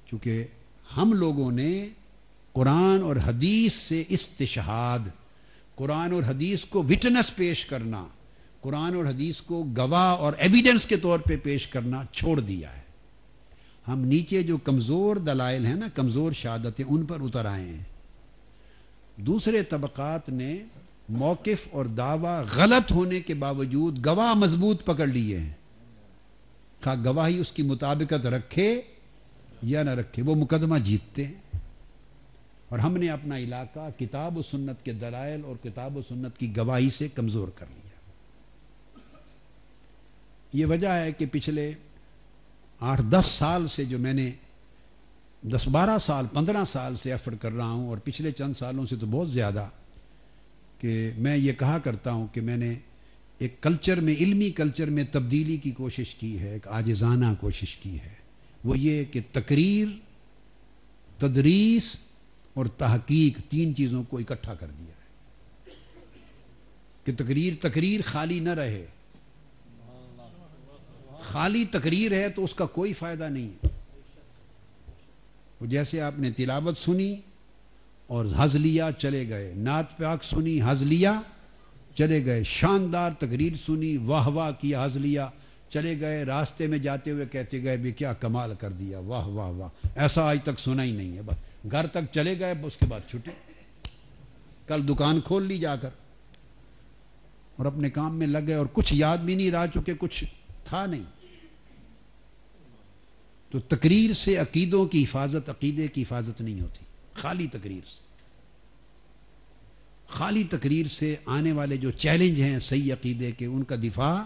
چونکہ ہم لوگوں نے قرآن اور حدیث سے استشہاد، قرآن اور حدیث کو وٹنس پیش کرنا، قرآن اور حدیث کو گواہ اور ایویڈنس کے طور پہ پیش کرنا چھوڑ دیا ہے۔ ہم نیچے جو کمزور دلائل ہیں نا، کمزور شہادتیں، ان پر اتر آئے ہیں۔ دوسرے طبقات نے موقف اور دعویٰ غلط ہونے کے باوجود گواہ مضبوط پکڑ لیے ہیں، خواہ گواہی اس کی مطابقت رکھے یا نہ رکھے، وہ مقدمہ جیتتے ہیں۔ اور ہم نے اپنا علاقہ کتاب و سنت کے دلائل اور کتاب و سنت کی گواہی سے کمزور کر لیا۔ یہ وجہ ہے کہ پچھلے 8-10 سال سے، جو میں نے 10-12 سال 15 سال سے ایفرٹ کر رہا ہوں، اور پچھلے چند سالوں سے تو بہت زیادہ، کہ میں یہ کہا کرتا ہوں کہ میں نے ایک کلچر میں، علمی کلچر میں تبدیلی کی کوشش کی ہے، ایک عاجزانہ کوشش کی ہے۔ وہ یہ کہ تقریر، تدریس اور تحقیق، 3 چیزوں کو اکٹھا کر دیا ہے کہ تقریر خالی نہ رہے۔ خالی تقریر ہے تو اس کا کوئی فائدہ نہیں ہے۔ وہ جیسے آپ نے تلاوت سنی اور حظ لیا چلے گئے، نعت پاک سنی حظ لیا چلے گئے، شاندار تقریر سنی واہ واہ کیا حظ لیا چلے گئے، راستے میں جاتے ہوئے کہتے گئے بھی کیا کمال کر دیا، واہ واہ واہ، ایسا آج تک سنا ہی نہیں ہے۔ بس گھر تک چلے گئے، اس کے بعد چھٹے، کل دکان کھول لی جا کر اور اپنے کام میں لگ گئے، اور کچھ یاد بھی نہیں رہا چونکہ کچھ تھا نہیں۔ تو تقریر سے عقیدوں کی حفاظت، عقیدے کی حفاظت نہیں ہوتی، خالی تقریر سے۔ خالی تقریر سے آنے والے جو چیلنج ہیں صحیح عقیدے کے، ان کا دفاع،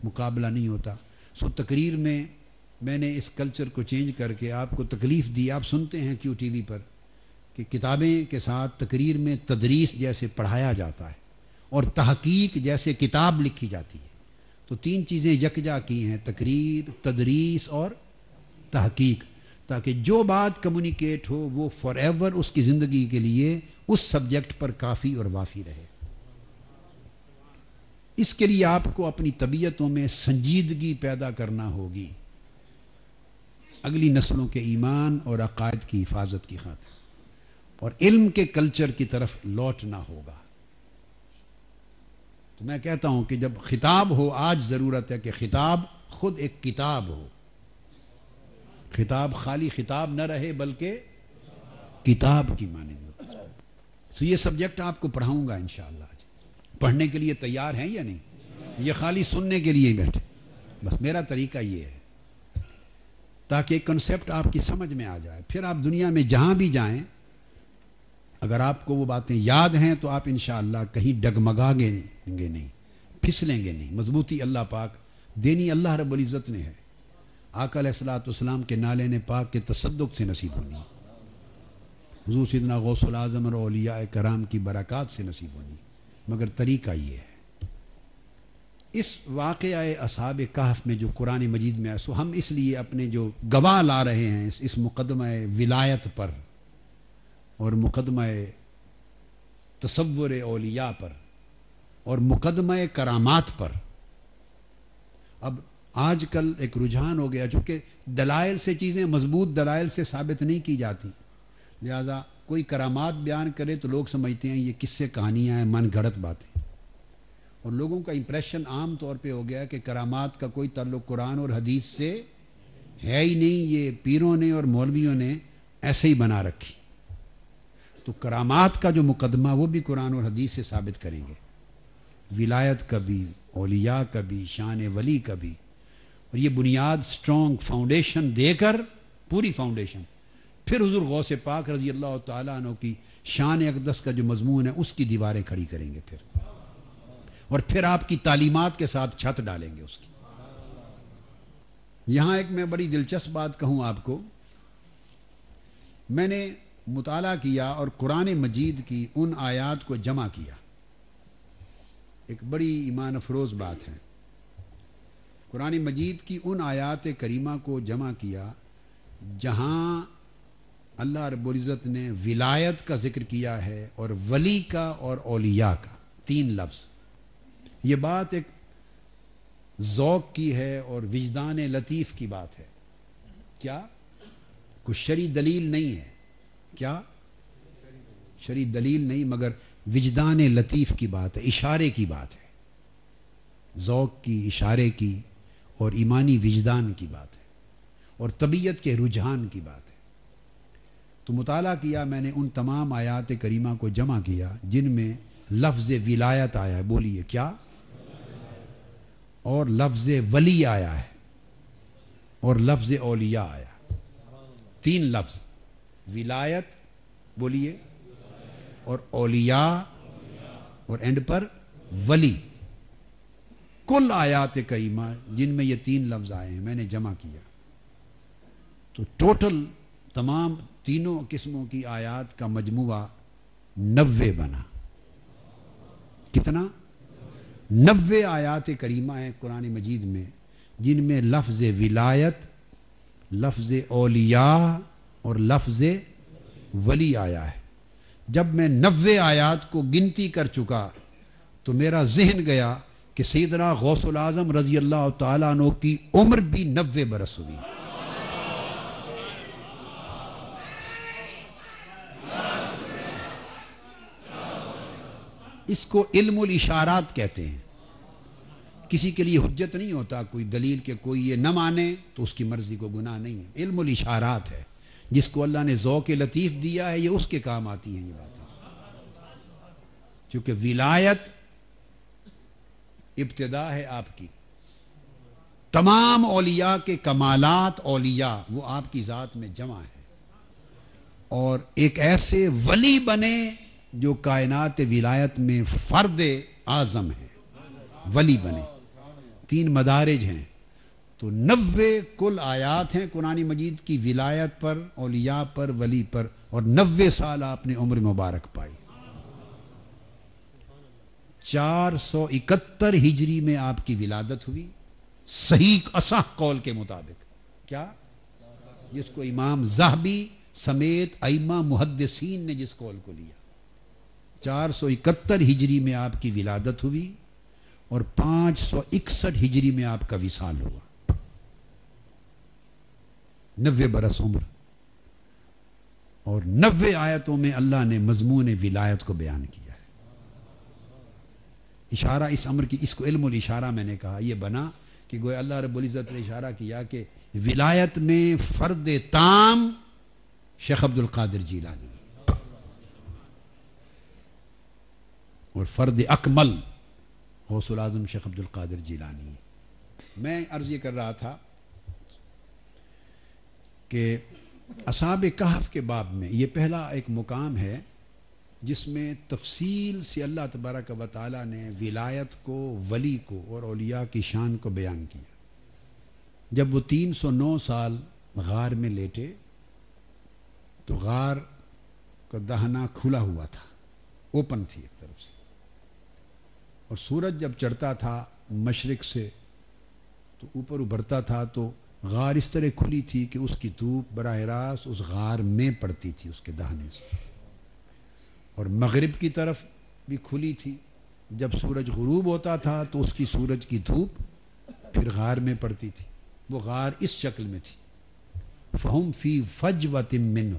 مقابلہ نہیں ہوتا۔ سو تقریر میں نے اس کلچر کو چینج کر کے آپ کو تکلیف دی۔ آپ سنتے ہیں کیو ٹی وی پر کہ کتابیں کے ساتھ تقریر میں تدریس جیسے پڑھایا جاتا ہے اور تحقیق جیسے کتاب لکھی جاتی ہے۔ تو 3 چیزیں یکجا کی ہیں، تقریر، تدریس اور تحقیق، تاکہ جو بات کمیونیکیٹ ہو وہ فار ایور اس کی زندگی کے لیے اس سبجیکٹ پر کافی اور وافی رہے۔ اس کے لیے آپ کو اپنی طبیعتوں میں سنجیدگی پیدا کرنا ہوگی، اگلی نسلوں کے ایمان اور عقائد کی حفاظت کی خاطر، اور علم کے کلچر کی طرف لوٹنا ہوگا۔ تو میں کہتا ہوں کہ جب خطاب ہو، آج ضرورت ہے کہ خطاب خود ایک کتاب ہو، خطاب خالی خطاب نہ رہے بلکہ کتاب کی مانند ہو۔ تو یہ سبجیکٹ آپ کو پڑھاؤں گا انشاءاللہ۔ پڑھنے کے لیے تیار ہیں یا نہیں؟ یہ خالی سننے کے لیے ہی بیٹھے؟ بس میرا طریقہ یہ ہے تاکہ ایک کنسیپٹ آپ کی سمجھ میں آ جائے، پھر آپ دنیا میں جہاں بھی جائیں، اگر آپ کو وہ باتیں یاد ہیں تو آپ انشاءاللہ کہیں ڈگمگا گے نہیں، پھسلیں گے نہیں۔ مضبوطی اللہ پاک دینی اللہ رب العزت نے ہے، آقا علیہ الصلوۃ والسلام کے نالین پاک کے تصدق سے نصیب ہونی، حضور سیدنا غوث العظم اور اولیاء کرام کی برکات سے نصیب ہونی، مگر طریقہ یہ ہے۔ اس واقعہ اصحاب کہف میں جو قرآن مجید میں ہے، سو ہم اس لیے اپنے جو گواہ لا رہے ہیں اس مقدمہ ولایت پر اور مقدمہ تصور اولیاء پر اور مقدمہ کرامات پر۔ اب آج کل ایک رجحان ہو گیا، چونکہ دلائل سے چیزیں، مضبوط دلائل سے ثابت نہیں کی جاتی، لہذا کوئی کرامات بیان کرے تو لوگ سمجھتے ہیں یہ کس سے کہانیاں ہیں، من گھڑت باتیں، اور لوگوں کا امپریشن عام طور پہ ہو گیا کہ کرامات کا کوئی تعلق قرآن اور حدیث سے ہے ہی نہیں، یہ پیروں نے اور مولویوں نے ایسے ہی بنا رکھی۔ تو کرامات کا جو مقدمہ وہ بھی قرآن اور حدیث سے ثابت کریں گے، ولایت کا بھی، اولیاء کا بھی، شان ولی کا بھی، اور یہ بنیاد سٹرونگ فاؤنڈیشن دے کر، پوری فاؤنڈیشن، پھر حضور غوث پاک رضی اللہ تعالیٰ عنہ کی شان اقدس کا جو مضمون ہے اس کی دیواریں کھڑی کریں گے، اور پھر آپ کی تعلیمات کے ساتھ چھت ڈالیں گے اس کی۔ یہاں ایک میں بڑی دلچسپ بات کہوں آپ کو، میں نے مطالعہ کیا اور قرآن مجید کی ان آیات کو جمع کیا، ایک بڑی ایمان افروز بات ہے، قرآن مجید کی ان آیات کریمہ کو جمع کیا جہاں اللہ رب العزت نے ولایت کا ذکر کیا ہے اور ولی کا اور اولیاء کا، 3 لفظ۔ یہ بات ایک ذوق کی ہے اور وجدان لطیف کی بات ہے۔ کیا کوئی شرعی دلیل نہیں ہے. کیا شرعی دلیل نہیں، مگر وجدان لطیف کی بات ہے، اشارے کی بات ہے، ذوق کی، اشارے کی اور ایمانی وجدان کی بات ہے اور طبیعت کے رجحان کی بات ہے. تو مطالعہ کیا میں نے ان تمام آیات کریمہ کو جمع کیا جن میں لفظ ولایت آیا ہے. بولیے کیا؟ اور لفظ ولی آیا ہے اور لفظ اولیاء آیا. 3 لفظ، ولایت بولیے اور اولیاء اور اینڈ پر ولی. کل آیات کریمہ جن میں یہ 3 لفظ آئے ہیں میں نے جمع کیا تو ٹوٹل تمام تینوں قسموں کی آیات کا مجموعہ 90 بنا. کتنا؟ 90 آیات کریمہ ہیں قرآن مجید میں جن میں لفظ ولایت، لفظ اولیاء اور لفظ ولی آیا ہے. جب میں 90 آیات کو گنتی کر چکا تو میرا ذہن گیا کہ سیدنا غوث العظم رضی اللہ تعالیٰ عنہ کی عمر بھی 90 برس ہوئی. اس کو علم الاشارات کہتے ہیں. کسی کے لیے حجت نہیں ہوتا کوئی دلیل کہ کوئی یہ نہ مانے تو اس کی مرضی کو گناہ نہیں ہے. علم الاشارات ہے، جس کو اللہ نے ذوق لطیف دیا ہے یہ اس کے کام آتی ہیں یہ باتیں. چونکہ ولایت ابتدا ہے آپ کی، تمام اولیاء کے کمالات اولیاء وہ آپ کی ذات میں جمع ہے، اور ایک ایسے ولی بنے جو کائنات ولایت میں فرد اعظم ہے، ولی بنے. 3 مدارج ہیں. تو 90 کل آیات ہیں قرآن مجید کی ولایت پر، اولیاء پر، ولی پر، اور 90 سال آپ نے عمر مبارک پائی. 471 ہجری میں آپ کی ولادت ہوئی صحیح اصح قول کے مطابق. کیا؟ جس کو امام ذہبی سمیت ائمہ محدثین نے جس قول کو لیا. 471 ہجری میں آپ کی ولادت ہوئی اور 561 ہجری میں آپ کا وصال ہوا. 90 برس عمر اور 90 آیتوں میں اللہ نے مضمون ولایت کو بیان کیا ہے. اشارہ اس امر کی، اس کو علم الاشارہ میں نے کہا. یہ بنا کہ گویا اللہ رب العزت نے اشارہ کیا کہ ولایت میں فرد تام شیخ عبد القادر جیلانی اور فرد اکمل غوث العظم شیخ عبد القادر جیلانی. میں عرض یہ کر رہا تھا کہ اصحاب کہف کے باب میں یہ پہلا ایک مقام ہے جس میں تفصیل سے اللہ تبارک و تعالیٰ نے ولایت کو، ولی کو اور اولیاء کی شان کو بیان کیا. جب وہ 309 سال غار میں لیٹے تو غار کا دہنا کھلا ہوا تھا، اوپن تھی ایک طرف سے، اور سورج جب چڑھتا تھا مشرق سے تو اوپر ابھرتا تھا تو غار اس طرح کھلی تھی کہ اس کی دھوپ براہ راست اس غار میں پڑتی تھی اس کے دہنے سے، اور مغرب کی طرف بھی کھلی تھی. جب سورج غروب ہوتا تھا تو اس کی سورج کی دھوپ پھر غار میں پڑتی تھی. وہ غار اس شکل میں تھی. فہم فی فجوۃ منہ،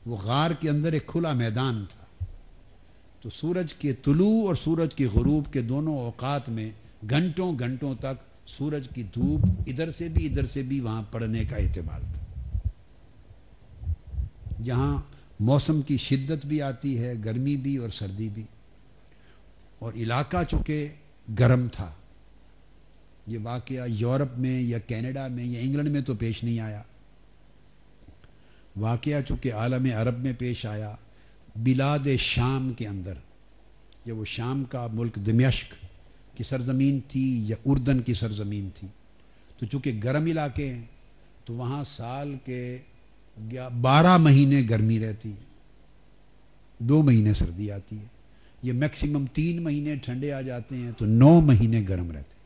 وہ غار کے اندر ایک کھلا میدان تھا. تو سورج کے طلوع اور سورج کے غروب کے دونوں اوقات میں گھنٹوں گھنٹوں تک سورج کی دھوپ ادھر سے بھی وہاں پڑنے کا احتمال تھا. جہاں موسم کی شدت بھی آتی ہے، گرمی بھی اور سردی بھی، اور علاقہ چونکہ گرم تھا. یہ واقعہ یورپ میں یا کینیڈا میں یا انگلینڈ میں تو پیش نہیں آیا. واقعہ چونکہ عالم عرب میں پیش آیا، بلاد شام کے اندر. یہ وہ شام کا ملک دمشق کی سرزمین تھی یا اردن کی سرزمین تھی، تو چونکہ گرم علاقے ہیں تو وہاں سال کے 12 مہینے گرمی رہتی ہے، 2 مہینے سردی آتی ہے. یہ میکسیمم 3 مہینے ٹھنڈے آ جاتے ہیں تو 9 مہینے گرم رہتے ہیں.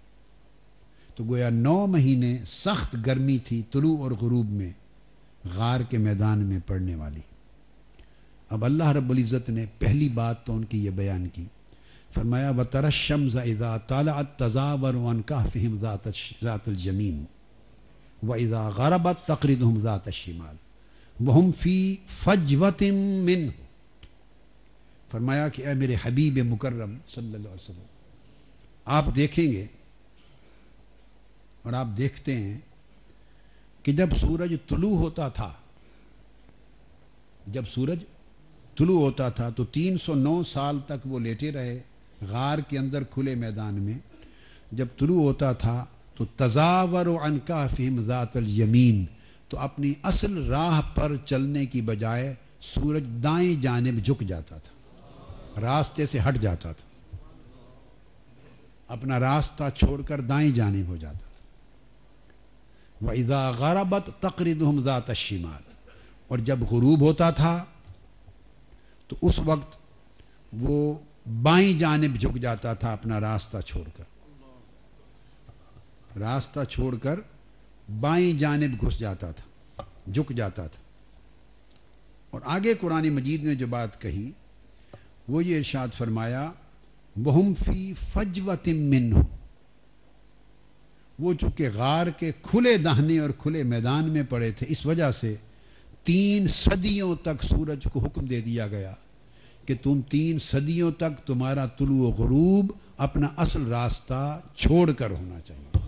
تو گویا 9 مہینے سخت گرمی تھی طلوع اور غروب میں غار کے میدان میں پڑنے والی. اب اللہ رب العزت نے پہلی بات تو ان کی یہ بیان کی، فرمایا وَتَرَى الشَّمْسَ إِذَا طَلَعَتْ تَزَاوَرُ عَنْ كَهْفِهِمْ ذَاتَ الْيَمِينِ وَإِذَا غَرَبَتْ تَقْرِضُهُمْ ذَاتَ الشِّمَالِ. وہم فی فجوۃ منہ، فرمایا کہ اے میرے حبیب مکرم صلی اللہ علیہ وسلم، آپ دیکھیں گے اور آپ دیکھتے ہیں کہ جب سورج طلوع ہوتا تھا، جب سورج طلوع ہوتا تھا تو 309 سال تک وہ لیٹے رہے غار کے اندر کھلے میدان میں. جب طلوع ہوتا تھا تو تزاور عن کہفہم ذات الیمین، تو اپنی اصل راہ پر چلنے کی بجائے سورج دائیں جانب جھک جاتا تھا، راستے سے ہٹ جاتا تھا، اپنا راستہ چھوڑ کر دائیں جانب ہو جاتا تھا. وَإِذَا غَرَبَتْ تَقْرِضُهُمْ ذَاتَ الشِّمَالِ، اور جب غروب ہوتا تھا تو اس وقت وہ بائیں جانب جھک جاتا تھا، اپنا راستہ چھوڑ کر، راستہ چھوڑ کر بائیں جانب گھس جاتا تھا، جھک جاتا تھا. اور آگے قرآن مجید نے جو بات کہی وہ یہ ارشاد فرمایا وَهُمْ فِي فَجْوَةٍ مِّنْهُ، وہ چونکہ غار کے کھلے دہنے اور کھلے میدان میں پڑے تھے، اس وجہ سے 3 صدیوں تک سورج کو حکم دے دیا گیا کہ تم 3 صدیوں تک تمہارا طلوع و غروب اپنا اصل راستہ چھوڑ کر ہونا چاہیے.